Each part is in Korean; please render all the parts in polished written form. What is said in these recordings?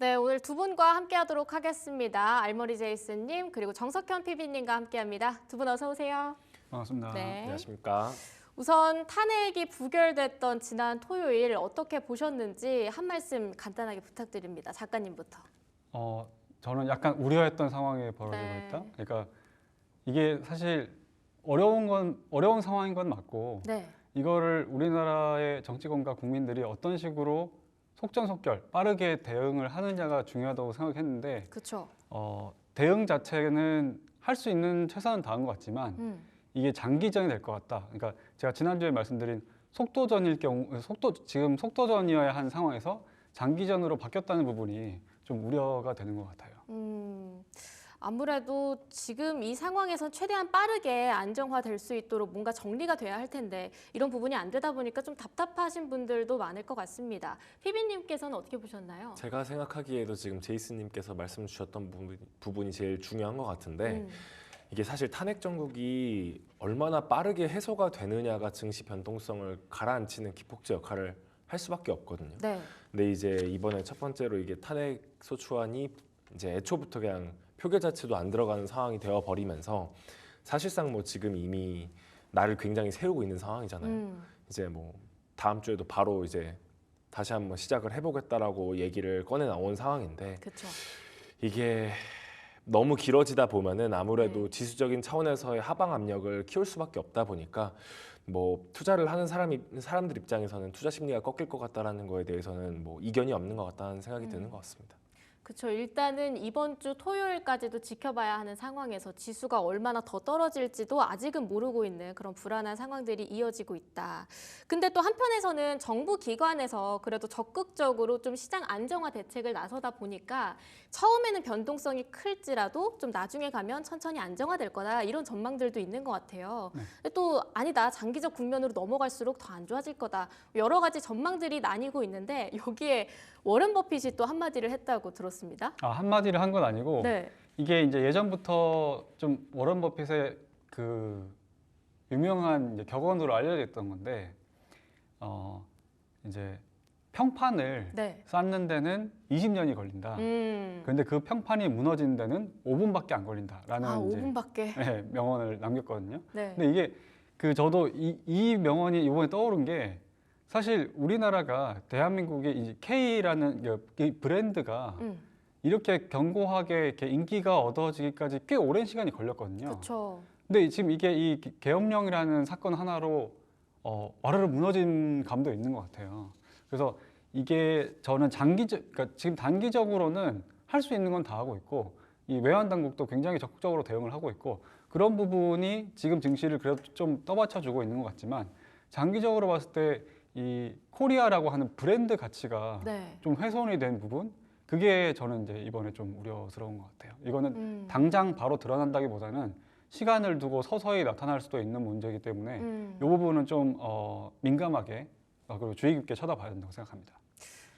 네, 오늘 두 분과 함께하도록 하겠습니다. 알머리 제이슨님 그리고 정석현 PB님과 함께합니다. 두 분 어서 오세요. 반갑습니다. 네. 안녕하십니까. 우선 탄핵이 부결됐던 지난 토요일 어떻게 보셨는지 한 말씀 간단하게 부탁드립니다. 작가님부터. 저는 약간 우려했던 상황에 벌어지고 네. 있다. 그러니까 이게 사실 어려운 상황인 건 맞고 네, 이거를 우리나라의 정치권과 국민들이 어떤 식으로 속전속결 빠르게 대응을 하느냐가 중요하다고 생각했는데 그렇죠. 대응 자체는 할 수 있는 최선은 다한 것 같지만 이게 장기전이 될 것 같다. 그러니까 제가 지난주에 말씀드린 속도전일 경우 지금 속도전이어야 한 상황에서 장기전으로 바뀌었다는 부분이 좀 우려가 되는 것 같아요. 아무래도 지금 이 상황에선 최대한 빠르게 안정화될 수 있도록 뭔가 정리가 돼야 할 텐데 이런 부분이 안 되다 보니까 좀 답답하신 분들도 많을 것 같습니다. 피비님께서는 어떻게 보셨나요? 제가 생각하기에도 지금 제이슨님께서 말씀 주셨던 부분이 제일 중요한 것 같은데 이게 사실 탄핵 정국이 얼마나 빠르게 해소가 되느냐가 증시 변동성을 가라앉히는 기폭제 역할을 할 수밖에 없거든요. 네, 근데 이제 이번에 첫 번째로 이게 탄핵 소추안이 이제 애초부터 그냥 표결 자체도 안 들어가는 상황이 되어 버리면서 사실상 뭐 지금 이미 나를 굉장히 세우고 있는 상황이잖아요. 이제 뭐 다음 주에도 바로 이제 다시 한번 시작을 해보겠다라고 얘기를 꺼내 나온 상황인데 그렇죠. 이게 너무 길어지다 보면은 아무래도 네. 지수적인 차원에서의 하방 압력을 키울 수밖에 없다 보니까 뭐 투자를 하는 사람들 입장에서는 투자 심리가 꺾일 것 같다라는 거에 대해서는 뭐 이견이 없는 것 같다는 생각이 드는 것 같습니다. 그렇죠. 일단은 이번 주 토요일까지도 지켜봐야 하는 상황에서 지수가 얼마나 더 떨어질지도 아직은 모르고 있는 그런 불안한 상황들이 이어지고 있다. 근데 또 한편에서는 정부 기관에서 그래도 적극적으로 좀 시장 안정화 대책을 나서다 보니까 처음에는 변동성이 클지라도 좀 나중에 가면 천천히 안정화될 거다 이런 전망들도 있는 것 같아요. 근데 또 아니다. 장기적 국면으로 넘어갈수록 더 안 좋아질 거다. 여러 가지 전망들이 나뉘고 있는데 여기에 워렌 버핏이 또 한마디를 했다고 들었습니다. 한마디를 한 건 아니고 네. 이게 이제 예전부터 좀 워런 버핏의 그 유명한 이제 격언으로 알려져 있던 건데 이제 평판을 네. 쌓는 데는 20년이 걸린다. 그런데 그 평판이 무너지는 데는 5분밖에 안 걸린다라는 이제 5분밖에. 네, 명언을 남겼거든요. 네. 근데 이게 저도 이 명언이 이번에 떠오른 게 사실 우리나라가 대한민국의 이 K라는 이 브랜드가 이렇게 견고하게 이렇게 인기가 얻어지기까지 꽤 오랜 시간이 걸렸거든요. 그렇죠. 근데 지금 이게 이 계엄령이라는 사건 하나로 와르르 무너진 감도 있는 것 같아요. 그래서 이게 저는 그러니까 지금 단기적으로는 할 수 있는 건 다 하고 있고 이 외환 당국도 굉장히 적극적으로 대응을 하고 있고 그런 부분이 지금 증시를 그래도 좀 떠받쳐주고 있는 것 같지만 장기적으로 봤을 때 이 코리아라고 하는 브랜드 가치가 네. 좀 훼손이 된 부분 그게 저는 이제 이번에 좀 우려스러운 것 같아요. 이거는 당장 바로 드러난다기보다는 시간을 두고 서서히 나타날 수도 있는 문제이기 때문에 이 부분은 좀 민감하게 그리고 주의 깊게 쳐다봐야 된다고 생각합니다.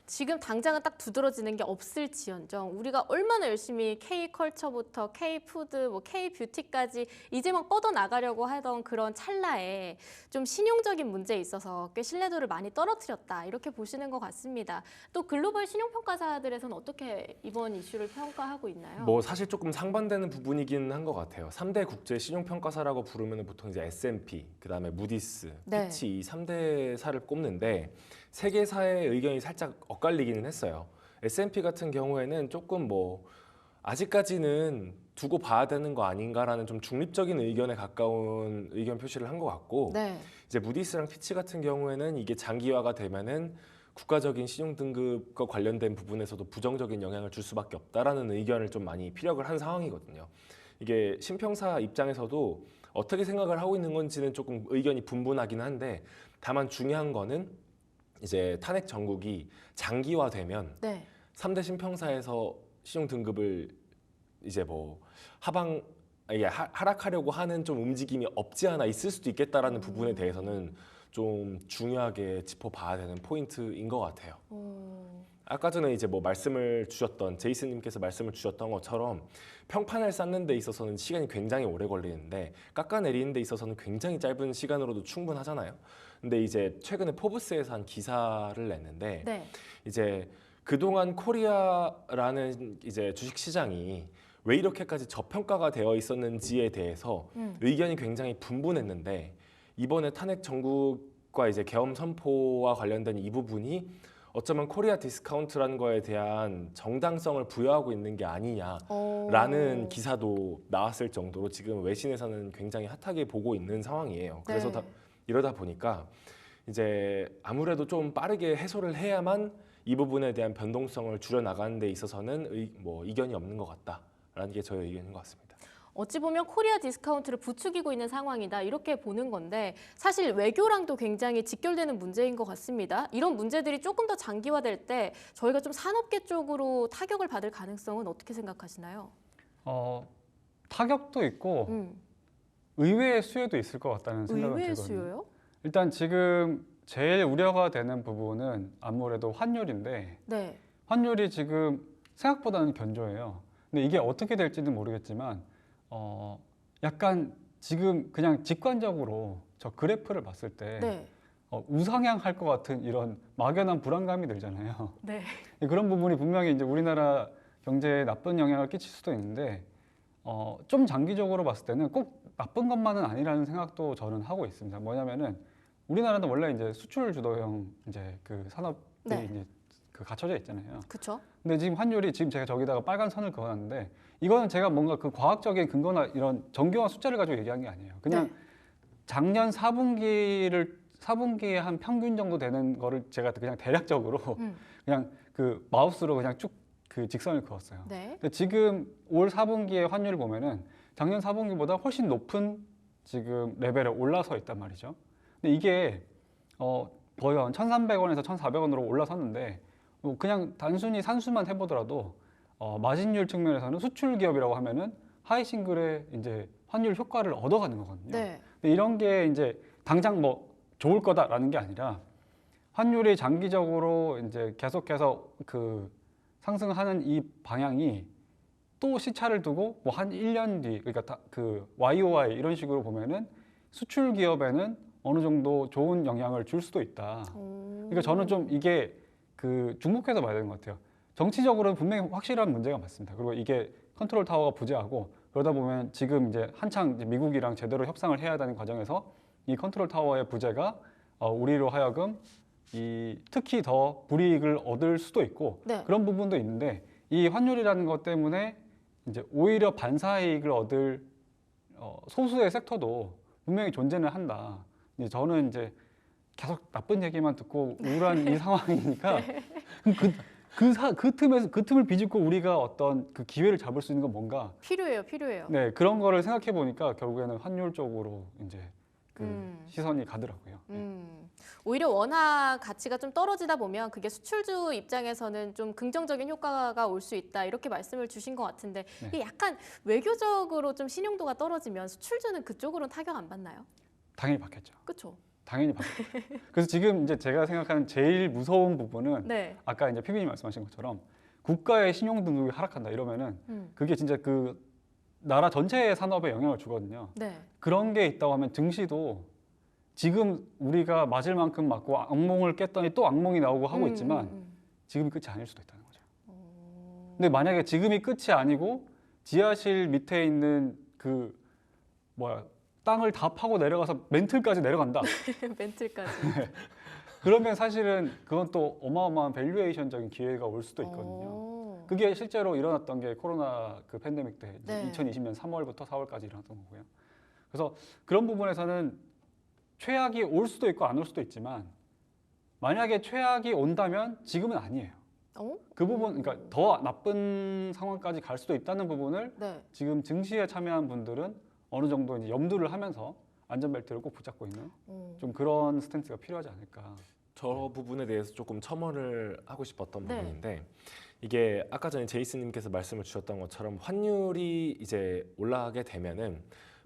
지금 당장은 딱 두드러지는 게 없을지언정 우리가 얼마나 열심히 K컬처부터 K푸드, 뭐 K뷰티까지 이제 막 뻗어나가려고 하던 그런 찰나에 좀 신용적인 문제에 있어서 꽤 신뢰도를 많이 떨어뜨렸다 이렇게 보시는 것 같습니다. 또 글로벌 신용평가사들에서는 어떻게 이번 이슈를 평가하고 있나요? 뭐 사실 조금 상반되는 부분이긴 한 것 같아요. 3대 국제 신용평가사라고 부르면 보통 이제 S&P, 그다음에 무디스, 네. 피치 이 3대사를 꼽는데 세계사의 의견이 살짝 엇갈리기는 했어요. S&P 같은 경우에는 조금 뭐 아직까지는 두고 봐야 되는 거 아닌가라는 좀 중립적인 의견에 가까운 의견 표시를 한 것 같고 네. 이제 무디스랑 피치 같은 경우에는 이게 장기화가 되면은 국가적인 신용 등급과 관련된 부분에서도 부정적인 영향을 줄 수밖에 없다라는 의견을 좀 많이 피력을 한 상황이거든요. 이게 신평사 입장에서도 어떻게 생각을 하고 있는 건지는 조금 의견이 분분하긴 한데 다만 중요한 거는 이제 탄핵 정국이 장기화되면 네. 3대 신평사에서 신용 등급을 이제 뭐 하락하려고 하는 좀 움직임이 없지 않아 있을 수도 있겠다라는 부분에 대해서는 좀 중요하게 짚어봐야 되는 포인트인 것 같아요. 아까 전에 이제 뭐 말씀을 주셨던 제이슨님께서 말씀을 주셨던 것처럼 평판을 쌓는 데 있어서는 시간이 굉장히 오래 걸리는데 깎아내리는 데 있어서는 굉장히 짧은 시간으로도 충분하잖아요. 근데 이제 최근에 포브스에서 한 기사를 냈는데 네. 이제 그동안 코리아라는 이제 주식 시장이 왜 이렇게까지 저평가가 되어 있었는지에 대해서 의견이 굉장히 분분했는데 이번에 탄핵 정국과 이제 계엄 선포와 관련된 이 부분이 어쩌면 코리아 디스카운트라는 거에 대한 정당성을 부여하고 있는 게 아니냐라는 기사도 나왔을 정도로 지금 외신에서는 굉장히 핫하게 보고 있는 상황이에요. 그래서 네. 이러다 보니까 이제 아무래도 좀 빠르게 해소를 해야만 이 부분에 대한 변동성을 줄여 나가는 데 있어서는 이견이 없는 것 같다라는 게 저의 의견인 것 같습니다. 어찌 보면 코리아 디스카운트를 부추기고 있는 상황이다 이렇게 보는 건데 사실 외교랑도 굉장히 직결되는 문제인 것 같습니다. 이런 문제들이 조금 더 장기화될 때 저희가 좀 산업계 쪽으로 타격을 받을 가능성은 어떻게 생각하시나요? 타격도 있고 의외의 수혜도 있을 것 같다는 생각은 의외의 들거든요. 수요요? 일단 지금 제일 우려가 되는 부분은 아무래도 환율인데 네. 환율이 지금 생각보다는 견조해요. 근데 이게 어떻게 될지는 모르겠지만 약간 지금 그냥 직관적으로 저 그래프를 봤을 때 네. 우상향할 것 같은 이런 막연한 불안감이 들잖아요. 네. 그런 부분이 분명히 이제 우리나라 경제에 나쁜 영향을 끼칠 수도 있는데 좀 장기적으로 봤을 때는 꼭 나쁜 것만은 아니라는 생각도 저는 하고 있습니다. 뭐냐면은 우리나라는 원래 이제 수출 주도형 이제 그 산업이 네. 이제 그 갖춰져 있잖아요. 그렇죠. 근데 지금 환율이 지금 제가 저기다가 빨간 선을 그어놨는데 이거는 제가 뭔가 그 과학적인 근거나 이런 정교한 숫자를 가지고 얘기한 게 아니에요. 그냥 네. 작년 4분기에 한 평균 정도 되는 거를 제가 그냥 대략적으로 그냥 그 마우스로 그냥 쭉 그 직선을 그었어요. 네. 근데 지금 올 4분기의 환율을 보면은 작년 4분기보다 훨씬 높은 지금 레벨에 올라서 있단 말이죠. 근데 이게 거의 한 1,300원에서 1,400원으로 올라섰는데 그냥 단순히 산수만 해보더라도 마진율 측면에서는 수출 기업이라고 하면은 하이싱글의 이제 환율 효과를 얻어가는 거거든요. 네. 근데 이런 게 이제 당장 뭐 좋을 거다라는 게 아니라 환율이 장기적으로 이제 계속해서 그 상승하는 이 방향이 또 시차를 두고 뭐 한 1년 뒤 그러니까 그 YOY 이런 식으로 보면은 수출 기업에는 어느 정도 좋은 영향을 줄 수도 있다. 그러니까 저는 좀 이게 그 주목해서 봐야 되는 것 같아요. 정치적으로는 분명히 확실한 문제가 맞습니다. 그리고 이게 컨트롤 타워가 부재하고 그러다 보면 지금 이제 한창 이제 미국이랑 제대로 협상을 해야 하는 과정에서 이 컨트롤 타워의 부재가 우리로 하여금 특히 더 불이익을 얻을 수도 있고 네. 그런 부분도 있는데 이 환율이라는 것 때문에 이제 오히려 반사이익을 얻을 소수의 섹터도 분명히 존재는 한다. 이제 저는 이제 계속 나쁜 얘기만 듣고 우울한 이 상황이니까 그 틈을 비집고 우리가 어떤 그 기회를 잡을 수 있는 건 뭔가 필요해요. 네 그런 거를 생각해 보니까 결국에는 환율 쪽으로 이제 그 시선이 가더라고요. 오히려 원화 가치가 좀 떨어지다 보면 그게 수출주 입장에서는 좀 긍정적인 효과가 올 수 있다 이렇게 말씀을 주신 것 같은데 네. 이게 약간 외교적으로 좀 신용도가 떨어지면 수출주는 그쪽으로는 타격 안 받나요? 당연히 받겠죠. 그렇죠. 당연히 받겠죠. 그래서 지금 이제 제가 생각하는 제일 무서운 부분은 네. 아까 이제 피비님 말씀하신 것처럼 국가의 신용 등급이 하락한다 이러면은 그게 진짜 그 나라 전체의 산업에 영향을 주거든요. 네. 그런 게 있다고 하면 증시도 지금 우리가 맞을 만큼 맞고 악몽을 깼더니 또 악몽이 나오고 하고 있지만 지금이 끝이 아닐 수도 있다는 거죠. 근데 만약에 지금이 끝이 아니고 지하실 밑에 있는 그 땅을 다 파고 내려가서 멘틀까지 내려간다. 멘틀까지. 그러면 사실은 그건 또 어마어마한 밸류에이션적인 기회가 올 수도 있거든요. 그게 실제로 일어났던 게 코로나 그 팬데믹 때 네. 2020년 3월부터 4월까지 일어났던 거고요. 그래서 그런 부분에서는 최악이 올 수도 있고 안 올 수도 있지만 만약에 최악이 온다면 지금은 아니에요. 그 부분, 그러니까 더 나쁜 상황까지 갈 수도 있다는 부분을 네. 지금 증시에 참여한 분들은 어느 정도 이제 염두를 하면서 안전벨트를 꼭 붙잡고 있는 좀 그런 스탠스가 필요하지 않을까. 저 부분에 대해서 조금 첨언을 하고 싶었던 네. 부분인데 이게 아까 전에 제이슨님께서 말씀을 주셨던 것처럼 환율이 이제 올라가게 되면은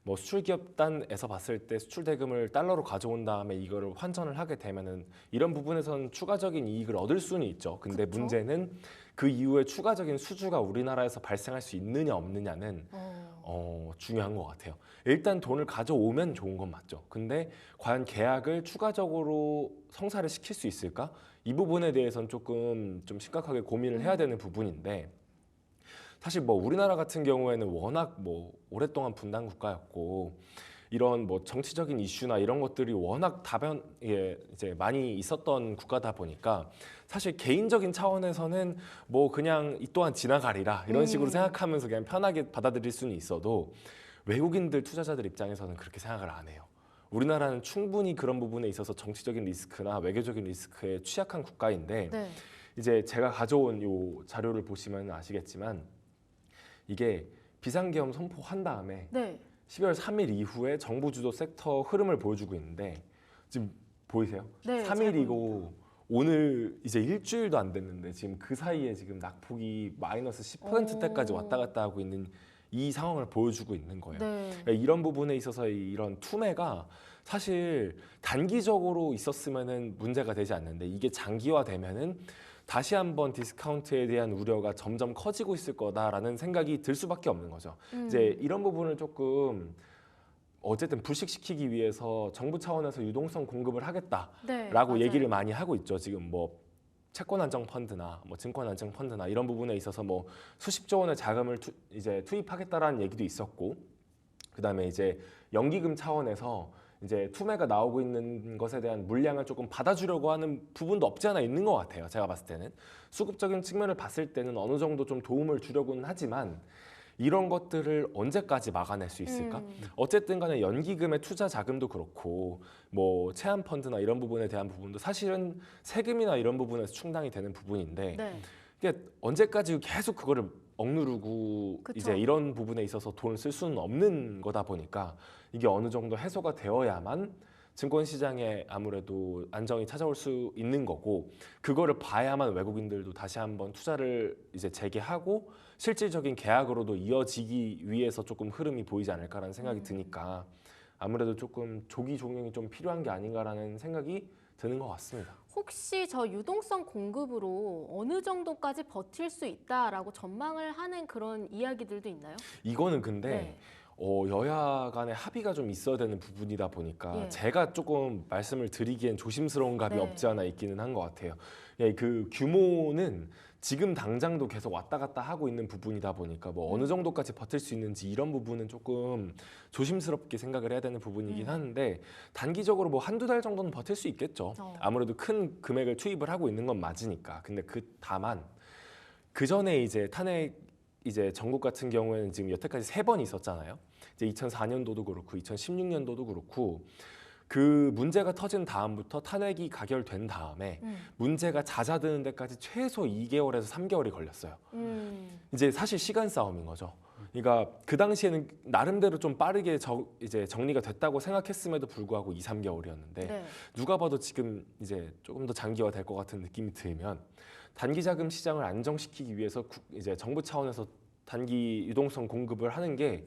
뭐 수출 기업단에서 봤을 때 수출 대금을 달러로 가져온 다음에 이거를 환전을 하게 되면은 이런 부분에서는 추가적인 이익을 얻을 수는 있죠. 근데 그쵸? 문제는 그 이후에 추가적인 수주가 우리나라에서 발생할 수 있느냐 없느냐는 중요한 것 같아요. 일단 돈을 가져오면 좋은 건 맞죠. 근데 과연 계약을 추가적으로 성사를 시킬 수 있을까? 이 부분에 대해서는 조금 좀 심각하게 고민을 해야 되는 부분인데, 사실 뭐 우리나라 같은 경우에는 워낙 뭐 오랫동안 분단 국가였고 이런 뭐 정치적인 이슈나 이런 것들이 워낙 다변에 이제 많이 있었던 국가다 보니까 사실 개인적인 차원에서는 뭐 그냥 이 또한 지나가리라 이런 식으로 생각하면서 그냥 편하게 받아들일 수는 있어도 외국인들 투자자들 입장에서는 그렇게 생각을 안 해요. 우리나라는 충분히 그런 부분에 있어서 정치적인 리스크나 외교적인 리스크에 취약한 국가인데 네. 이제 제가 가져온 요 자료를 보시면 아시겠지만 이게 비상계엄 선포한 다음에 네. 12월 3일 이후에 정부 주도 섹터 흐름을 보여주고 있는데 지금 보이세요? 네, 잘 3일이고 오늘 이제 일주일도 안 됐는데 지금 그 사이에 지금 낙폭이 마이너스 10%대까지 왔다 갔다 하고 있는 이 상황을 보여주고 있는 거예요. 네. 그러니까 이런 부분에 있어서 이런 투매가 사실 단기적으로 있었으면은 문제가 되지 않는데 이게 장기화되면은 다시 한번 디스카운트에 대한 우려가 점점 커지고 있을 거다라는 생각이 들 수밖에 없는 거죠. 이제 이런 부분을 조금 어쨌든 불식시키기 위해서 정부 차원에서 유동성 공급을 하겠다라고 네, 맞아요. 얘기를 많이 하고 있죠. 지금 뭐 채권 안정 펀드나 뭐 증권 안정 펀드나 이런 부분에 있어서 뭐 수십조 원의 자금을 이제 투입하겠다라는 얘기도 있었고, 그다음에 이제 연기금 차원에서 이제 투매가 나오고 있는 것에 대한 물량을 조금 받아주려고 하는 부분도 없지 않아 있는 것 같아요. 제가 봤을 때는 수급적인 측면을 봤을 때는 어느 정도 좀 도움을 주려고는 하지만 이런 것들을 언제까지 막아낼 수 있을까? 어쨌든 간에 연기금의 투자 자금도 그렇고 뭐 체한 펀드나 이런 부분에 대한 부분도 사실은 세금이나 이런 부분에서 충당이 되는 부분인데 네. 이게 언제까지 계속 그거를 억누르고 그쵸. 이제 이런 부분에 있어서 돈을 쓸 수는 없는 거다 보니까 이게 어느 정도 해소가 되어야만 증권 시장에 아무래도 안정이 찾아올 수 있는 거고, 그거를 봐야만 외국인들도 다시 한번 투자를 이제 재개하고 실질적인 계약으로도 이어지기 위해서 조금 흐름이 보이지 않을까라는 생각이 드니까 아무래도 조금 조기 종용이 좀 필요한 게 아닌가라는 생각이 드는 것 같습니다. 혹시 저 유동성 공급으로 어느 정도까지 버틸 수 있다라고 전망을 하는 그런 이야기들도 있나요? 이거는 근데 네. 여야 간의 합의가 좀 있어야 되는 부분이다 보니까 예. 제가 조금 말씀을 드리기엔 조심스러운 감이 네. 없지 않아 있기는 한 것 같아요. 예, 그 규모는 지금 당장도 계속 왔다 갔다 하고 있는 부분이다 보니까 뭐 어느 정도까지 버틸 수 있는지 이런 부분은 조금 조심스럽게 생각을 해야 되는 부분이긴 하는데 단기적으로 뭐 한두 달 정도는 버틸 수 있겠죠. 아무래도 큰 금액을 투입을 하고 있는 건 맞으니까. 근데 다만 그 전에 이제 탄핵 이제 전국 같은 경우에는 지금 여태까지 3번 있었잖아요. 이제 2004년도도 그렇고 2016년도도 그렇고 그 문제가 터진 다음부터 탄핵이 가결된 다음에 문제가 잦아드는 데까지 최소 2개월에서 3개월이 걸렸어요. 이제 사실 시간 싸움인 거죠. 그러니까 그 당시에는 나름대로 좀 빠르게 이제 정리가 됐다고 생각했음에도 불구하고 2, 3개월이었는데 네. 누가 봐도 지금 이제 조금 더 장기화 될 것 같은 느낌이 들면 단기 자금 시장을 안정시키기 위해서 이제 정부 차원에서 단기 유동성 공급을 하는 게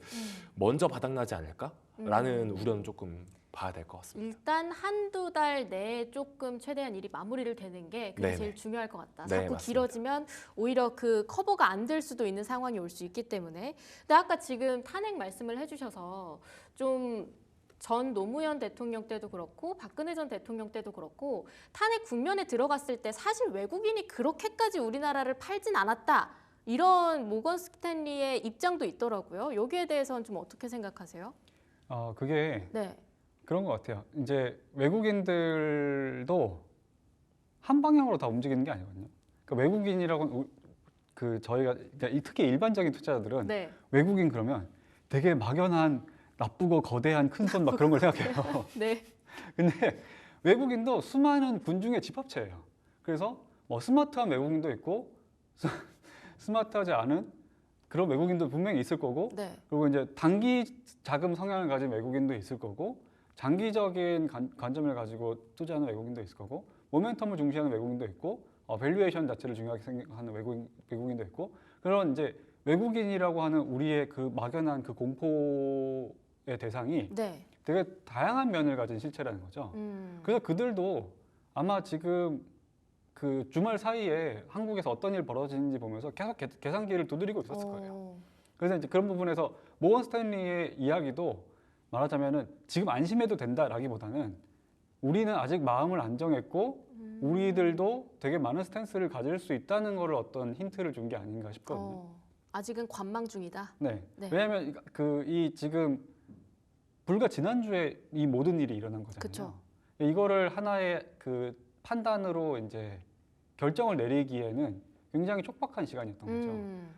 먼저 바닥나지 않을까라는 우려는 조금 봐야 될 것 같습니다. 일단 한두 달 내에 조금 최대한 일이 마무리를 되는 게 그게 네네. 제일 중요할 것 같다. 네, 자꾸 맞습니다. 길어지면 오히려 그 커버가 안 될 수도 있는 상황이 올 수 있기 때문에. 근데 아까 지금 탄핵 말씀을 해주셔서 좀 전 노무현 대통령 때도 그렇고 박근혜 전 대통령 때도 그렇고 탄핵 국면에 들어갔을 때 사실 외국인이 그렇게까지 우리나라를 팔진 않았다. 이런 모건 스탠리의 입장도 있더라고요. 여기에 대해서는 좀 어떻게 생각하세요? 그게 네. 그런 것 같아요. 이제 외국인들도 한 방향으로 다 움직이는 게 아니거든요. 그러니까 외국인이라고 그 저희가 그러니까 특히 일반적인 투자자들은 네. 외국인 그러면 되게 막연한 나쁘고 거대한 큰 손 막 그런 걸 생각해요. 네. 근데 외국인도 수많은 군중의 집합체예요. 그래서 뭐 스마트한 외국인도 있고 스마트하지 않은 그런 외국인도 분명히 있을 거고, 네. 그리고 이제 단기 자금 성향을 가진 외국인도 있을 거고, 장기적인 관점을 가지고 투자하는 외국인도 있을 거고, 모멘텀을 중시하는 외국인도 있고, 밸류에이션 자체를 중요하게 생각하는 외국인도 있고, 그런 이제 외국인이라고 하는 우리의 그 막연한 그 공포의 대상이 네. 되게 다양한 면을 가진 실체라는 거죠. 그래서 그들도 아마 지금 그 주말 사이에 한국에서 어떤 일 벌어지는지 보면서 계속 계산기를 두드리고 있었을 거예요. 그래서 이제 그런 부분에서 모건 스탠리의 이야기도 말하자면은 지금 안심해도 된다라기보다는 우리는 아직 마음을 안 정했고 우리들도 되게 많은 스탠스를 가질 수 있다는 거를 어떤 힌트를 준 게 아닌가 싶거든요. 아직은 관망 중이다. 네. 네. 왜냐하면 이 지금 불과 지난주에 이 모든 일이 일어난 거잖아요. 그쵸. 이거를 하나의 그 판단으로 이제 결정을 내리기에는 굉장히 촉박한 시간이었던 거죠.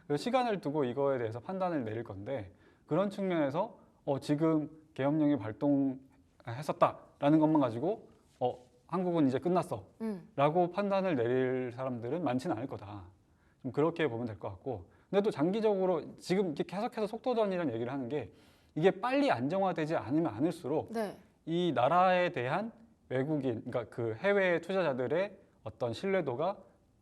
그래서 시간을 두고 이거에 대해서 판단을 내릴 건데 그런 측면에서 지금 계엄령이 발동했었다라는 것만 가지고 한국은 이제 끝났어라고 판단을 내릴 사람들은 많지는 않을 거다. 좀 그렇게 보면 될 것 같고, 근데 또 장기적으로 지금 이렇게 계속해서 속도전이라는 얘기를 하는 게 이게 빨리 안정화되지 않으면 않을수록 네. 이 나라에 대한 외국인, 그러니까 그 해외 투자자들의 어떤 신뢰도가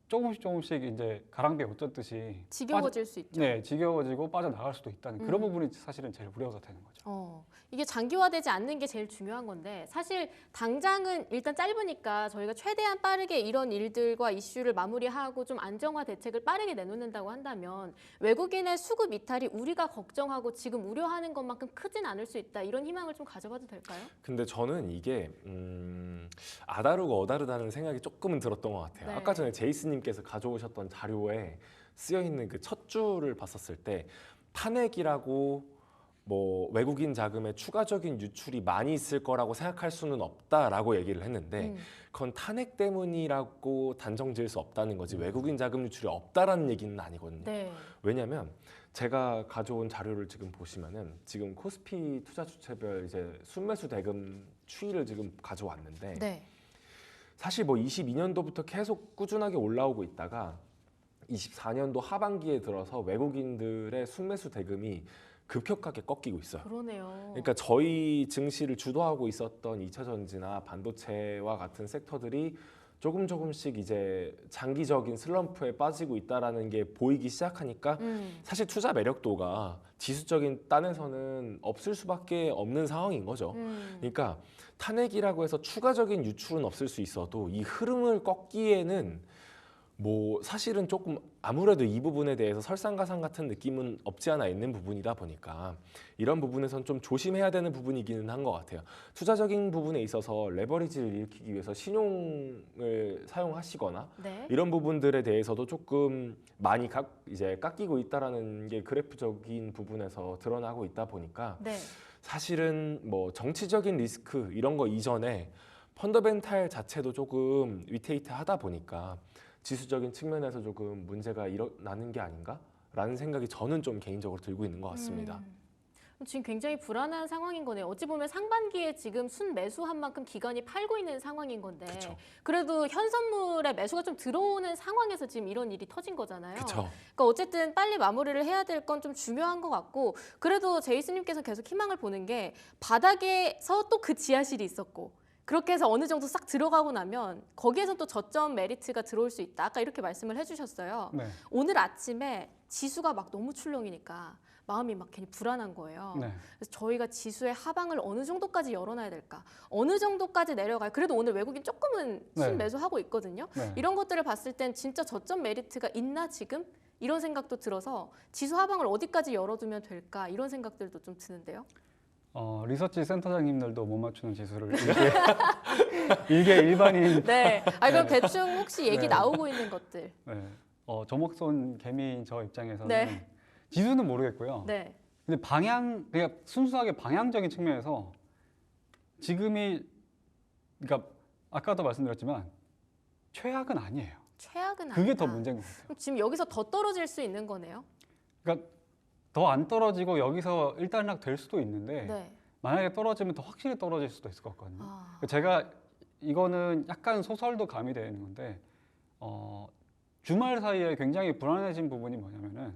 조금씩 이제 가랑비에 옷 젖듯이 지겨워질 수 있죠. 네, 지겨워지고 빠져나갈 수도 있다는 그런 부분이 사실은 제일 우려가 되는 거죠. 이게 장기화되지 않는 게 제일 중요한 건데 사실 당장은 일단 짧으니까 저희가 최대한 빠르게 이런 일들과 이슈를 마무리하고 좀 안정화 대책을 빠르게 내놓는다고 한다면 외국인의 수급 이탈이 우리가 걱정하고 지금 우려하는 것만큼 크진 않을 수 있다. 이런 희망을 좀 가져봐도 될까요? 근데 저는 이게 아다르고 어다르다는 생각이 조금은 들었던 것 같아요. 네. 아까 전에 제이스님께서 가져오셨던 자료에 쓰여 있는 그 첫 줄을 봤었을 때 탄핵이라고 뭐 외국인 자금의 추가적인 유출이 많이 있을 거라고 생각할 수는 없다라고 얘기를 했는데 그건 탄핵 때문이라고 단정 지을 수 없다는 거지 외국인 자금 유출이 없다라는 얘기는 아니거든요. 네. 왜냐하면 제가 가져온 자료를 지금 보시면은 지금 코스피 투자 주체별 이제 순매수 대금 추이를 지금 가져왔는데 네. 사실 뭐 22년도부터 계속 꾸준하게 올라오고 있다가 24년도 하반기에 들어서 외국인들의 순매수 대금이 급격하게 꺾이고 있어요. 그러네요. 그러니까 저희 증시를 주도하고 있었던 2차 전지나 반도체와 같은 섹터들이 조금씩 이제 장기적인 슬럼프에 빠지고 있다라는 게 보이기 시작하니까 사실 투자 매력도가 지수적인 딴에서는 없을 수밖에 없는 상황인 거죠. 그러니까 탄핵이라고 해서 추가적인 유출은 없을 수 있어도 이 흐름을 꺾기에는 뭐 사실은 조금 아무래도 이 부분에 대해서 설상가상 같은 느낌은 없지 않아 있는 부분이다 보니까 이런 부분에선 좀 조심해야 되는 부분이기는 한 것 같아요. 투자적인 부분에 있어서 레버리지를 일으키기 위해서 신용을 사용하시거나 네. 이런 부분들에 대해서도 조금 많이 이제 깎이고 있다라는 게 그래프적인 부분에서 드러나고 있다 보니까 네. 사실은 뭐 정치적인 리스크 이런 거 이전에 펀더멘탈 자체도 조금 위태위태하다 보니까 지수적인 측면에서 조금 문제가 일어나는 게 아닌가라는 생각이 저는 좀 개인적으로 들고 있는 것 같습니다. 지금 굉장히 불안한 상황인 거네요. 어찌 보면 상반기에 지금 순매수한 만큼 기관이 팔고 있는 상황인 건데 그쵸. 그래도 현선물에 매수가 좀 들어오는 상황에서 지금 이런 일이 터진 거잖아요. 그렇죠. 그러니까 어쨌든 빨리 마무리를 해야 될 건 좀 중요한 것 같고 그래도 제이스님께서 계속 희망을 보는 게 바닥에서 또 그 지하실이 있었고 그렇게 해서 어느 정도 싹 들어가고 나면 거기에서 또 저점 메리트가 들어올 수 있다. 아까 이렇게 말씀을 해주셨어요. 네. 오늘 아침에 지수가 막 너무 출렁이니까 마음이 막 괜히 불안한 거예요. 네. 그래서 저희가 지수의 하방을 어느 정도까지 열어놔야 될까? 어느 정도까지 내려가요? 그래도 오늘 외국인 조금은 네. 순매수하고 있거든요. 네. 이런 것들을 봤을 땐 진짜 저점 메리트가 있나 지금? 이런 생각도 들어서 지수 하방을 어디까지 열어두면 될까? 이런 생각들도 좀 드는데요. 리서치 센터장님들도 못 맞추는 지수를 일개 일반인 네. 그럼 대충 혹시 얘기 네. 나오고 있는 것들. 네. 저목손 개미인 저 입장에서는 네. 지수는 모르겠고요. 네. 근데 그냥 순수하게 방향적인 측면에서 지금이 그러니까 아까도 말씀드렸지만 최악은 아니에요. 최악은 그게 아니다. 더 문제인 것 같아요. 그럼 지금 여기서 더 떨어질 수 있는 거네요. 그러니까 더 안 떨어지고 여기서 일단락 될 수도 있는데 네. 만약에 떨어지면 더 확실히 떨어질 수도 있을 것 같거든요. 아. 제가 이거는 약간 소설도 가미되는 건데 주말 사이에 굉장히 불안해진 부분이 뭐냐면은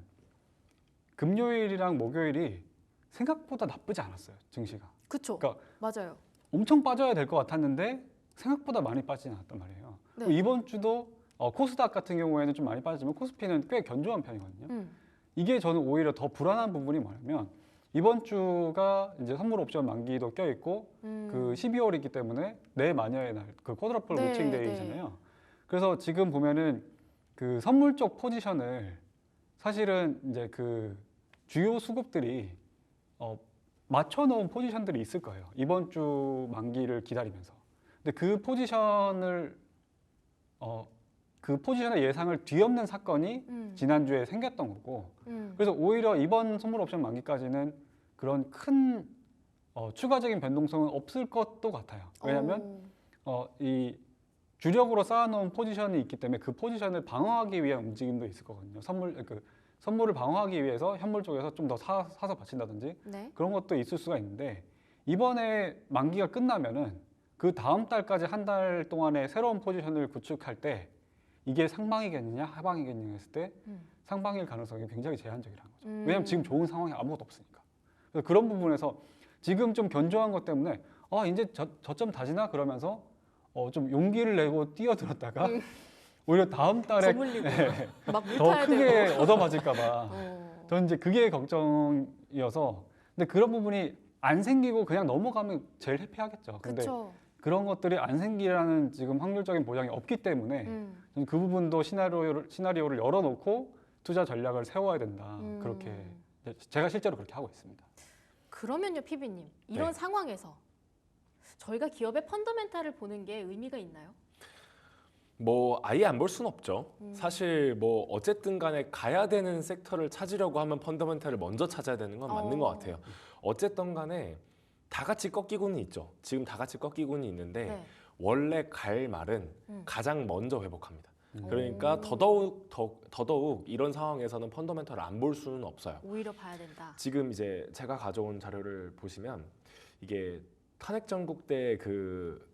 금요일이랑 목요일이 생각보다 나쁘지 않았어요, 증시가. 그쵸. 그러니까 맞아요. 엄청 빠져야 될 것 같았는데 생각보다 많이 빠지지 않았단 말이에요. 네. 이번 주도 코스닥 같은 경우에는 좀 많이 빠지지만 코스피는 꽤 견조한 편이거든요. 이게 저는 오히려 더 불안한 부분이 뭐냐면 이번 주가 이제 선물 옵션 만기도 껴있고 그 12월이기 때문에 내마녀의 날, 그 쿼드러플 네, 위칭 데이잖아요. 그래서 지금 보면은 그 선물 쪽 포지션을 사실은 이제 그 주요 수급들이 맞춰놓은 포지션들이 있을 거예요. 이번 주 만기를 기다리면서. 근데 그 포지션의 예상을 뒤엎는 사건이 지난주에 생겼던 거고, 그래서 오히려 이번 선물 옵션 만기까지는 그런 큰 추가적인 변동성은 없을 것도 같아요. 왜냐하면 이 주력으로 쌓아놓은 포지션이 있기 때문에 그 포지션을 방어하기 위한 움직임도 있을 거거든요. 선물을 방어하기 위해서 현물 쪽에서 좀 더 사서 바친다든지 네. 그런 것도 있을 수가 있는데, 이번에 만기가 끝나면은 그 다음 달까지 한 달 동안의 새로운 포지션을 구축할 때 이게 상방이겠느냐 하방이겠느냐 했을 때 상방일 가능성이 굉장히 제한적이라는 거죠. 왜냐하면 지금 좋은 상황이 아무것도 없으니까. 그래서 그런 부분에서 지금 좀 견조한 것 때문에 이제 저점 다지나 그러면서 좀 용기를 내고 뛰어들었다가 오히려 다음 달에 거물리고 막 더 물타야 크게 되고. 얻어맞을까 봐 저는 이제 그게 걱정이어서. 근데 그런 부분이 안 생기고 그냥 넘어가면 제일 해피하겠죠. 근데 그렇죠. 그런 것들이 안 생기라는 지금 확률적인 보장이 없기 때문에 저는 그 부분도 시나리오를 열어놓고 투자 전략을 세워야 된다. 그렇게 제가 실제로 그렇게 하고 있습니다. 그러면요, 피비님, 이런 네. 상황에서 저희가 기업의 펀더멘탈을 보는 게 의미가 있나요? 뭐 아예 안 볼 수는 없죠. 사실 뭐 어쨌든 간에 가야 되는 섹터를 찾으려고 하면 펀더멘탈을 먼저 찾아야 되는 건 맞는 것 같아요. 어쨌든 간에 다 같이 꺾이고는 있죠. 지금 다 같이 꺾이고는 있는데 네. 원래 갈 말은 가장 먼저 회복합니다. 음. 그러니까 더더욱 이런 상황에서는 펀더멘탈을 안 볼 수는 없어요. 오히려 봐야 된다. 지금 이제 제가 가져온 자료를 보시면 이게 탄핵 전국대 그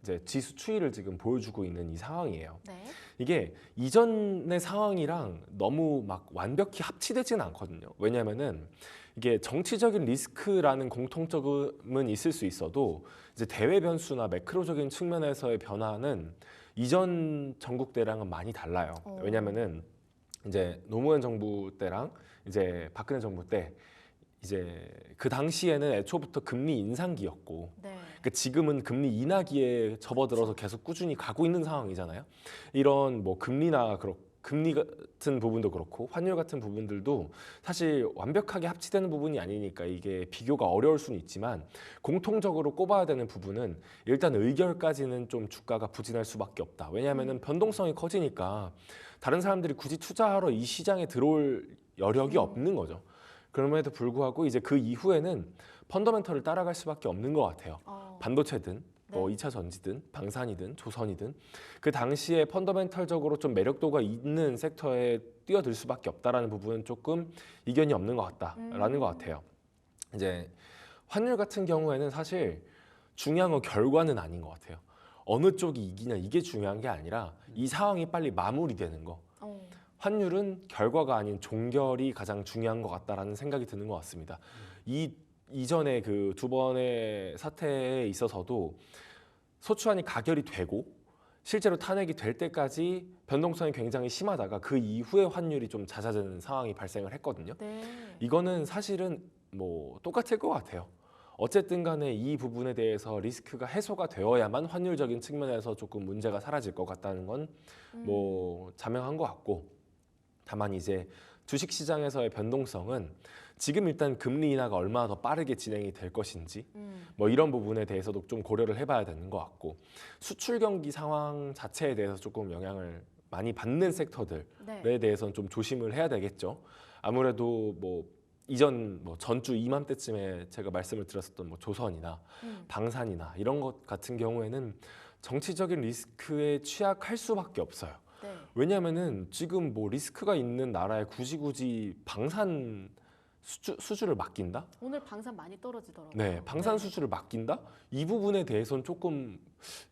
이제 지수 추이를 지금 보여주고 있는 이 상황이에요. 네. 이게 이전의 상황이랑 너무 막 완벽히 합치되지는 않거든요. 왜냐하면은 이게 정치적인 리스크라는 공통점은 있을 수 있어도 이제 대외 변수나 매크로적인 측면에서의 변화는 이전 전국 때랑은 많이 달라요. 왜냐하면은 이제 노무현 정부 때랑 이제 박근혜 정부 때 이제 그 당시에는 애초부터 금리 인상기였고, 네. 그러니까 지금은 금리 인하기에 접어들어서 계속 꾸준히 가고 있는 상황이잖아요. 이런 뭐 금리 같은 부분도 그렇고 환율 같은 부분들도 사실 완벽하게 합치되는 부분이 아니니까 이게 비교가 어려울 수는 있지만, 공통적으로 꼽아야 되는 부분은 일단 의결까지는 좀 주가가 부진할 수밖에 없다. 왜냐하면은 변동성이 커지니까 다른 사람들이 굳이 투자하러 이 시장에 들어올 여력이 없는 거죠. 그럼에도 불구하고 이제 그 이후에는 펀더멘털을 따라갈 수밖에 없는 것 같아요. 반도체든 뭐 2차 전지든 방산이든 조선이든 그 당시에 펀더멘털적으로 좀 매력도가 있는 섹터에 뛰어들 수밖에 없다라는 부분은 조금 이견이 없는 것 같다라는 것 같아요. 이제 환율 같은 경우에는 사실 중요한 건 결과는 아닌 것 같아요. 어느 쪽이 이기냐 이게 중요한 게 아니라 이 상황이 빨리 마무리되는 거. 환율은 결과가 아닌 종결이 가장 중요한 것 같다라는 생각이 드는 것 같습니다. 이전에 그 두 번의 사태에 있어서도 소추안이 가결이 되고 실제로 탄핵이 될 때까지 변동성이 굉장히 심하다가 그 이후에 환율이 좀 잦아드는 상황이 발생을 했거든요. 네. 이거는 사실은 뭐 똑같을 것 같아요. 어쨌든 간에 이 부분에 대해서 리스크가 해소가 되어야만 환율적인 측면에서 조금 문제가 사라질 것 같다는 건 뭐 자명한 것 같고, 다만 이제 주식시장에서의 변동성은 지금 일단 금리 인하가 얼마나 더 빠르게 진행이 될 것인지 뭐 이런 부분에 대해서도 좀 고려를 해봐야 되는 것 같고, 수출 경기 상황 자체에 대해서 조금 영향을 많이 받는 섹터들에 네. 대해서는 좀 조심을 해야 되겠죠. 아무래도 뭐 이전 뭐 전주 이맘때쯤에 제가 말씀을 드렸었던 뭐 조선이나 방산이나 이런 것 같은 경우에는 정치적인 리스크에 취약할 수밖에 없어요. 네. 왜냐하면은 지금 뭐 리스크가 있는 나라에 굳이 방산 수주를 맡긴다? 오늘 방산 많이 떨어지더라고요. 네, 방산 수주를 맡긴다? 이 부분에 대해서는 조금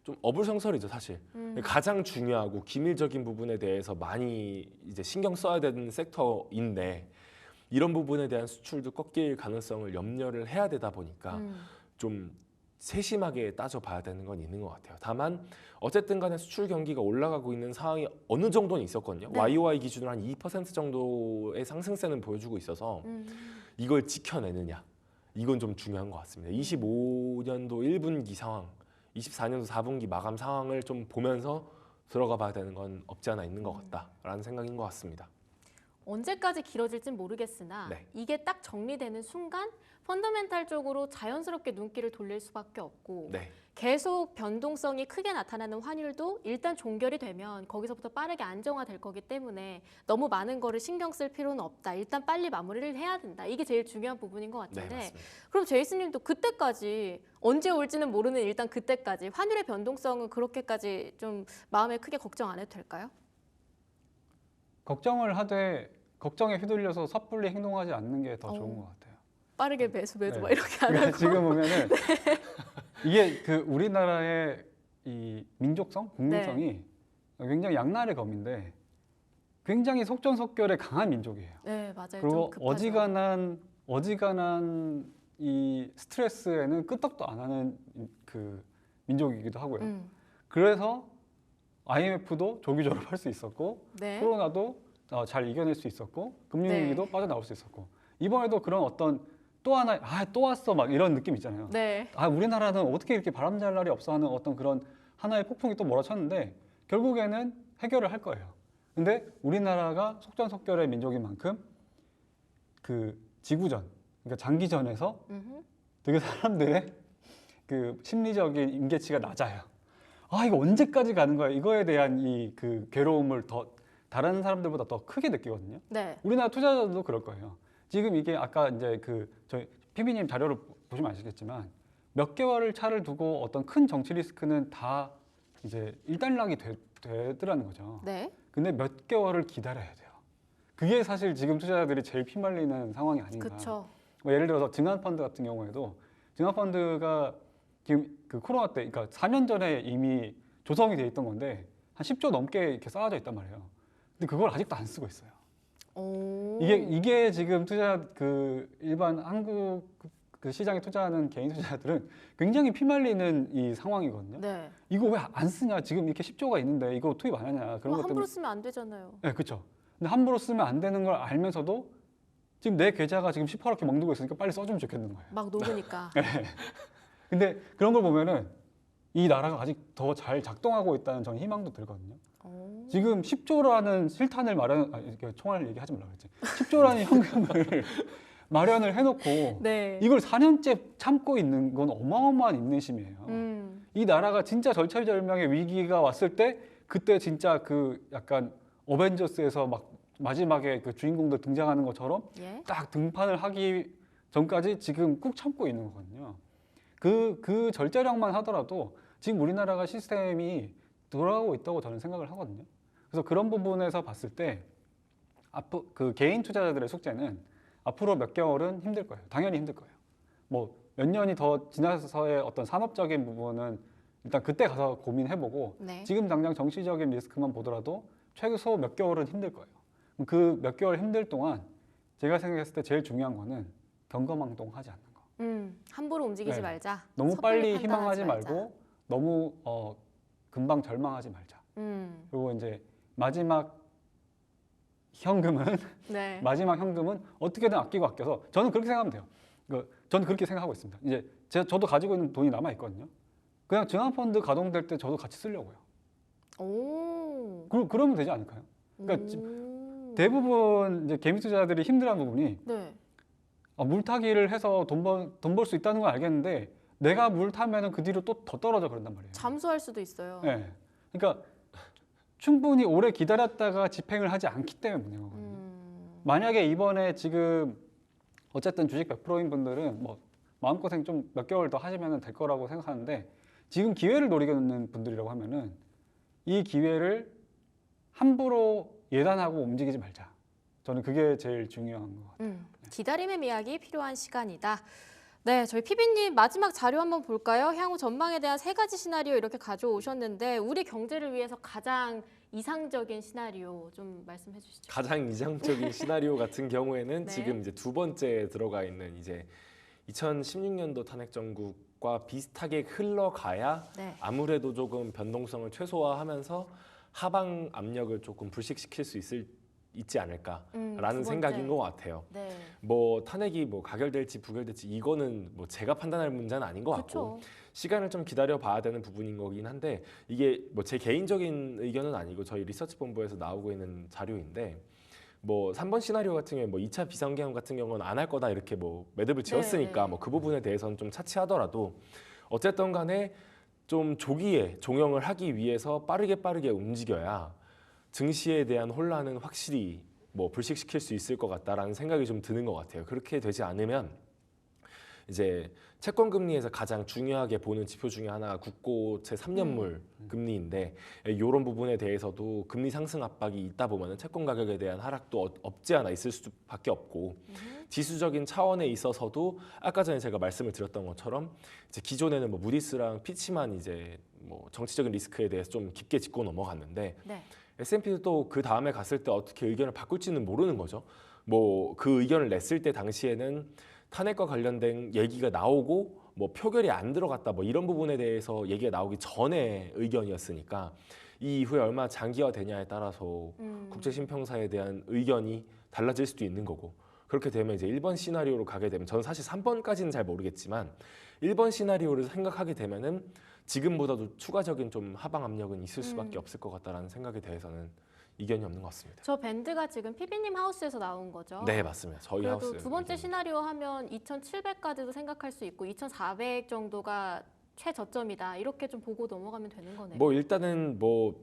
좀 어불성설이죠, 사실. 가장 중요하고 기밀적인 부분에 대해서 많이 이제 신경 써야 되는 섹터인데 이런 부분에 대한 수출도 꺾일 가능성을 염려를 해야 되다 보니까 좀 세심하게 따져봐야 되는 건 있는 것 같아요. 다만 어쨌든 간에 수출 경기가 올라가고 있는 상황이 어느 정도는 있었거든요. 네. YOY 기준으로 한 2% 정도의 상승세는 보여주고 있어서 이걸 지켜내느냐, 이건 좀 중요한 것 같습니다. 25년도 1분기 상황, 24년도 4분기 마감 상황을 좀 보면서 들어가 봐야 되는 건 없지 않아 있는 것 같다라는 생각인 것 같습니다. 언제까지 길어질진 모르겠으나 네. 이게 딱 정리되는 순간 펀더멘탈적으로 자연스럽게 눈길을 돌릴 수밖에 없고 네. 계속 변동성이 크게 나타나는 환율도 일단 종결이 되면 거기서부터 빠르게 안정화될 거기 때문에 너무 많은 거를 신경 쓸 필요는 없다. 일단 빨리 마무리를 해야 된다. 이게 제일 중요한 부분인 것 네, 같은데 맞습니다. 그럼 제이슨 님도 그때까지 언제 올지는 모르는 일단 그때까지 환율의 변동성은 그렇게까지 좀 마음에 크게 걱정 안 해도 될까요? 걱정을 하되 걱정에 휘둘려서 섣불리 행동하지 않는 게 더 좋은 어. 것 같아요. 빠르게 매수 매도 네. 막 이렇게 안 그러니까 하고 지금 보면은 이게 그 우리나라의 이 민족성, 국민성이 굉장히 양날의 검인데 굉장히 속전속결에 강한 민족이에요. 네 맞아요. 좀 그리고 급하죠. 어지간한 이 스트레스에는 끄떡도 안 하는 그 민족이기도 하고요. 그래서 IMF도 조기 졸업할 수 있었고 네. 코로나도 잘 이겨낼 수 있었고 금융위기도 네. 빠져나올 수 있었고 이번에도 그런 어떤 또 하나 또 왔어 막 이런 느낌 있잖아요. 네. 우리나라는 어떻게 이렇게 바람잘 날이 없어 하는 어떤 그런 하나의 폭풍이 또 몰아쳤는데 결국에는 해결을 할 거예요. 근데 우리나라가 속전속결의 민족인 만큼 그 지구전, 그러니까 장기전에서 음흠. 되게 사람들의 그 심리적인 임계치가 낮아요. 이거 언제까지 가는 거야? 이거에 대한 이 그 괴로움을 더 다른 사람들보다 더 크게 느끼거든요. 네. 우리나라 투자자들도 그럴 거예요. 지금 이게 아까 이제 그 저희 피비님 자료를 보시면 아시겠지만 몇 개월을 차를 두고 어떤 큰 정치 리스크는 다 이제 일단락이 되더라는 거죠. 네. 근데 몇 개월을 기다려야 돼요. 그게 사실 지금 투자자들이 제일 피말리는 상황이 아닌가. 그렇죠. 뭐 예를 들어서 증안펀드 같은 경우에도 증안펀드가 지금 그 코로나 때, 그러니까 4년 전에 이미 조성이 돼 있던 건데 한 10조 넘게 이렇게 쌓아져 있단 말이에요. 근데 그걸 아직도 안 쓰고 있어요. 오. 이게 지금 일반 한국 그 시장에 투자하는 개인 투자자들은 굉장히 피말리는 이 상황이거든요. 네. 이거 왜 안 쓰냐? 지금 이렇게 10조가 있는데 이거 투입 안 하냐? 그런 것 함부로 때문에. 쓰면 안 되잖아요. 네, 그렇죠. 근데 함부로 쓰면 안 되는 걸 알면서도 지금 내 계좌가 지금 시퍼렇게 멍들고 있으니까 빨리 써주면 좋겠는 거예요. 막 녹으니까. 근데 그런 걸 보면은 이 나라가 아직 더 잘 작동하고 있다는 저는 희망도 들거든요. 오. 지금 10조라는 실탄을 이렇게 총알 얘기하지 말라 그랬지. 10조라는 현금을 마련을 해놓고 네. 이걸 4년째 참고 있는 건 어마어마한 인내심이에요. 이 나라가 진짜 절체절명의 위기가 왔을 때 그때 진짜 그 약간 어벤져스에서 막 마지막에 그 주인공들 등장하는 것처럼 예. 딱 등판을 하기 전까지 지금 꾹 참고 있는 거거든요. 그 절제력만 하더라도 지금 우리나라가 시스템이 돌아가고 있다고 저는 생각을 하거든요. 그래서 그런 부분에서 봤을 때 그 개인 투자자들의 숙제는 앞으로 몇 개월은 힘들 거예요. 당연히 힘들 거예요. 뭐 몇 년이 더 지나서의 어떤 산업적인 부분은 일단 그때 가서 고민해보고 네. 지금 당장 정치적인 리스크만 보더라도 최소 몇 개월은 힘들 거예요. 그 몇 개월 힘들 동안 제가 생각했을 때 제일 중요한 거는 경거망동하지 않는 거. 함부로 움직이지 네. 말자. 너무 섣불리 빨리 판단하지 희망하지 말자. 말고 너무 금방 절망하지 말자. 그리고 이제 마지막 현금은 네. 마지막 현금은 어떻게든 아끼고 아껴서 저는 그렇게 생각하면 돼요. 저는 그렇게 생각하고 있습니다. 이제 저도 가지고 있는 돈이 남아 있거든요. 그냥 증안펀드 가동될 때 저도 같이 쓰려고요. 오. 그러면 되지 않을까요? 그러니까 오. 대부분 이제 개미 투자자들이 힘들어하는 부분이 네. 물타기를 해서 돈 벌 수 있다는 건 알겠는데 내가 물 타면은 그 뒤로 또 더 떨어져 그런단 말이에요. 잠수할 수도 있어요. 네. 그러니까 충분히 오래 기다렸다가 집행을 하지 않기 때문에 문제인 거거든요. 만약에 이번에 지금 어쨌든 주식 100%인 분들은 뭐 마음고생 좀 몇 개월 더 하시면 될 거라고 생각하는데 지금 기회를 노리는 분들이라고 하면은 이 기회를 함부로 예단하고 움직이지 말자. 저는 그게 제일 중요한 것 같아요. 기다림의 미학이 필요한 시간이다. 네, 저희 피비님 마지막 자료 한번 볼까요? 향후 전망에 대한 3가지 시나리오 이렇게 가져오셨는데 우리 경제를 위해서 가장 이상적인 시나리오 좀 말씀해 주시죠. 가장 이상적인 시나리오 같은 경우에는 네. 지금 이제 두 번째 들어가 있는 이제 2016년도 탄핵 정국과 비슷하게 흘러가야 네. 아무래도 조금 변동성을 최소화하면서 하방 압력을 조금 불식시킬 수 있지 않을까라는 두 번째. 생각인 것 같아요. 네. 뭐 탄핵이 뭐 가결될지 부결될지 이거는 뭐 제가 판단할 문제는 아닌 것 같고 그렇죠. 시간을 좀 기다려 봐야 되는 부분인 거긴 한데 이게 뭐 제 개인적인 의견은 아니고 저희 리서치 본부에서 나오고 있는 자료인데 뭐 3번 시나리오 같은 경우에 뭐 2차 비상계엄 같은 경우는 안 할 거다 이렇게 뭐 매듭을 지었으니까 네. 뭐 그 부분에 대해서는 좀 차치하더라도 어쨌든 간에 좀 조기에 종영을 하기 위해서 빠르게 움직여야 증시에 대한 혼란은 확실히 뭐 불식시킬 수 있을 것 같다라는 생각이 좀 드는 것 같아요. 그렇게 되지 않으면 이제 채권 금리에서 가장 중요하게 보는 지표 중에 하나가 국고채 3년물 금리인데 이런 부분에 대해서도 금리 상승 압박이 있다 보면은 채권 가격에 대한 하락도 없지 않아 있을 수밖에 없고 지수적인 차원에 있어서도 아까 전에 제가 말씀을 드렸던 것처럼 이제 기존에는 뭐 무디스랑 피치만 이제 뭐 정치적인 리스크에 대해서 좀 깊게 짚고 넘어갔는데 네. S&P도 또 그 다음에 갔을 때 어떻게 의견을 바꿀지는 모르는 거죠. 뭐 그 의견을 냈을 때 당시에는 탄핵과 관련된 얘기가 나오고 뭐 표결이 안 들어갔다 뭐 이런 부분에 대해서 얘기가 나오기 전에 의견이었으니까 이 이후에 얼마나 장기화되냐에 따라서 국제신평사에 대한 의견이 달라질 수도 있는 거고 그렇게 되면 이제 1번 시나리오로 가게 되면 저는 사실 3번까지는 잘 모르겠지만 1번 시나리오를 생각하게 되면은 지금보다도 추가적인 좀 하방 압력은 있을 수밖에 없을 것 같다라는 생각에 대해서는 이견이 없는 것 같습니다. 저 밴드가 지금 피비님 하우스에서 나온 거죠? 네, 맞습니다. 저희 그래도 하우스 두 번째 의견입니다. 시나리오 하면 2,700까지도 생각할 수 있고 2,400 정도가 최저점이다. 이렇게 좀 보고 넘어가면 되는 거네요. 뭐 일단은 뭐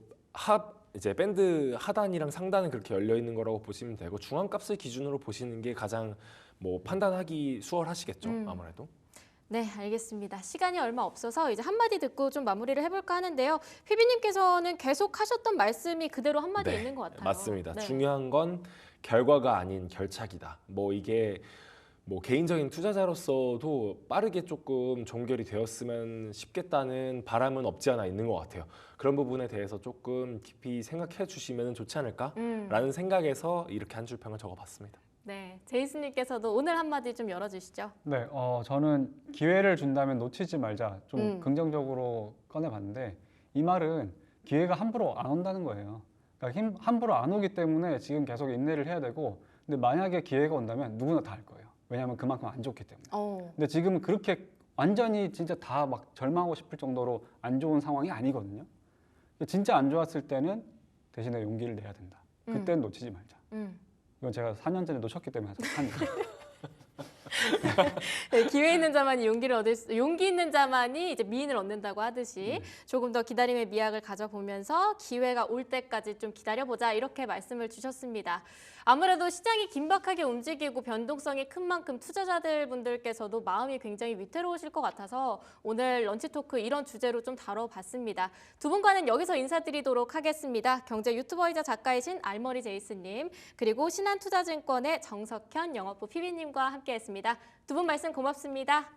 이제 밴드 하단이랑 상단은 그렇게 열려 있는 거라고 보시면 되고 중앙값을 기준으로 보시는 게 가장 뭐 판단하기 수월하시겠죠, 아무래도. 네, 알겠습니다. 시간이 얼마 없어서 이제 한마디 듣고 좀 마무리를 해볼까 하는데요. 피비님께서는 계속 하셨던 말씀이 그대로 한마디 있는 것 같아요. 맞습니다. 네. 중요한 건 결과가 아닌 결착이다. 뭐 이게 뭐 개인적인 투자자로서도 빠르게 조금 종결이 되었으면 싶겠다는 바람은 없지 않아 있는 것 같아요. 그런 부분에 대해서 조금 깊이 생각해 주시면 좋지 않을까라는 생각에서 이렇게 한 줄 평을 적어봤습니다. 네, 제이슨님께서도 오늘 한마디 좀 열어주시죠. 네, 저는 기회를 준다면 놓치지 말자 좀 음. 긍정적으로 꺼내봤는데 이 말은 기회가 함부로 안 온다는 거예요. 그러니까 함부로 안 오기 때문에 지금 계속 인내를 해야 되고 근데 만약에 기회가 온다면 누구나 다 할 거예요. 왜냐하면 그만큼 안 좋기 때문에. 근데 지금은 그렇게 완전히 진짜 다 막 절망하고 싶을 정도로 안 좋은 상황이 아니거든요. 진짜 안 좋았을 때는 대신에 용기를 내야 된다. 그때는 놓치지 말자. 이건 제가 4년 전에 놓쳤기 때문에 하는 거예요. 네, 기회 있는 자만이 용기 있는 자만이 이제 미인을 얻는다고 하듯이 조금 더 기다림의 미학을 가져보면서 기회가 올 때까지 좀 기다려보자 이렇게 말씀을 주셨습니다. 아무래도 시장이 긴박하게 움직이고 변동성이 큰 만큼 투자자들 분들께서도 마음이 굉장히 위태로우실 것 같아서 오늘 런치 토크 이런 주제로 좀 다뤄봤습니다. 두 분과는 여기서 인사드리도록 하겠습니다. 경제 유튜버이자 작가이신 알머리 제이슨님 그리고 신한투자증권의 정석현 영업부 PB님과 함께했습니다. 두 분 말씀 고맙습니다.